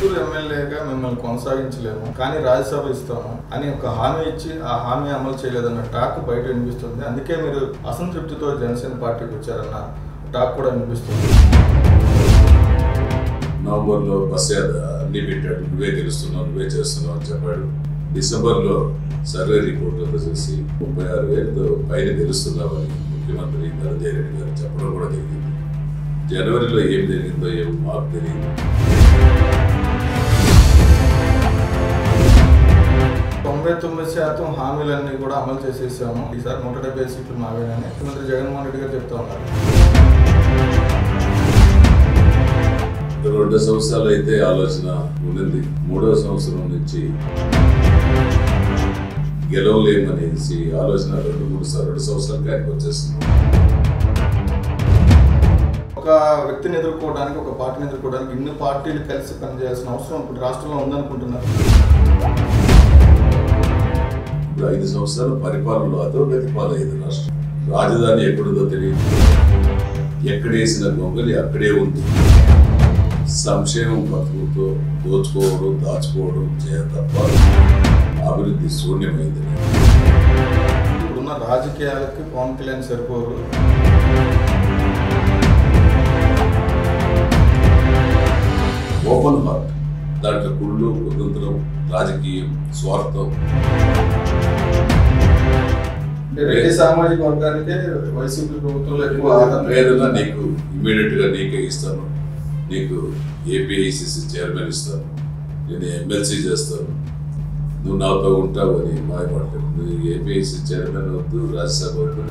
చిత్తూరు ఎమ్మెల్యేగా మిమ్మల్ని కొనసాగించలేము కానీ రాజ్యసభ ఇస్తాము అని ఒక హామీ ఇచ్చి ఆ హామీ అమలు చేయలేదన్న టాక్ బయట వినిపిస్తుంది. అందుకే మీరు అసంతృప్తితో జనసేన పార్టీకి వచ్చారన్న టాక్ కూడా వినిపిస్తుంది. నవంబర్లో బస్ అన్ని పెట్టాడు, నువ్వే గెలుస్తున్నావు, నువ్వే చేస్తున్నావు అని చెప్పాడు. డిసెంబర్లో సర్వే రిపోర్ట్ అంతా చేసి 36,000 పైన గెలుస్తున్నామని ముఖ్యమంత్రి ధనంజయ రెడ్డి గారు చెప్పడం కూడా జరిగింది. జనవరిలో ఏం జరిగిందో ఏమో మాకు తెలియదు. 99% హామీలన్నీ కూడా అమలు చేసేసాము, ఈసారి 170 సీట్లు మావేనని ముఖ్యమంత్రి జగన్మోహన్ రెడ్డి గారు చెప్తా ఉన్నారు. 2 సంవత్సరాలు అయితే ఆలోచన ఉన్నది. 3వ సంవత్సరం నుంచి గెలవలేమనేసి ఆలోచన 2 సంవత్సరాలు ఆయనకు వచ్చేస్తుంది. ఒక వ్యక్తిని ఎదుర్కోవడానికి, ఒక పార్టీని ఎదుర్కోవడానికి ఇన్ని పార్టీలు కలిసి పనిచేయాల్సిన అవసరం ఇప్పుడు రాష్ట్రంలో ఉందనుకుంటున్నారు. ఇప్పుడు 5 సంవత్సరాల పరిపాలనలో అధోగతి పాలైంది రాష్ట్రం. రాజధాని ఎక్కడుందో తెలియదు, ఎక్కడేసిన గొంగలి అక్కడే ఉంది. సంక్షేమం బతుకుతో దోచుకోవడం దాచుకోవడం తప్ప అభివృద్ధి శూన్యమైంది. ఇప్పుడున్న రాజకీయాలకి పవన్ కళ్యాణ్ సరిపోరు. ఓపెన్ హార్ట్, దాంట్లో కుళ్ళు, కుతంత్రం, రాజకీయం, స్వార్థం. సామాజిక వర్గానికే వైసీపీ ప్రభుత్వంలో ఎక్కువ ఏదైనా నీకు ఇమ్మీడియట్ గా నీకే ఇస్తాను, నీకు ఏపీఐసిసి చైర్మన్ ఇస్తాను, నేను ఎమ్మెల్సీ చేస్తాను, నువ్వు నాతో ఉంటావు అని మాయపడతాను. నువ్వు ఏపీఐసి చైర్మన్ వద్దు, రాజ్యసభ వద్దు.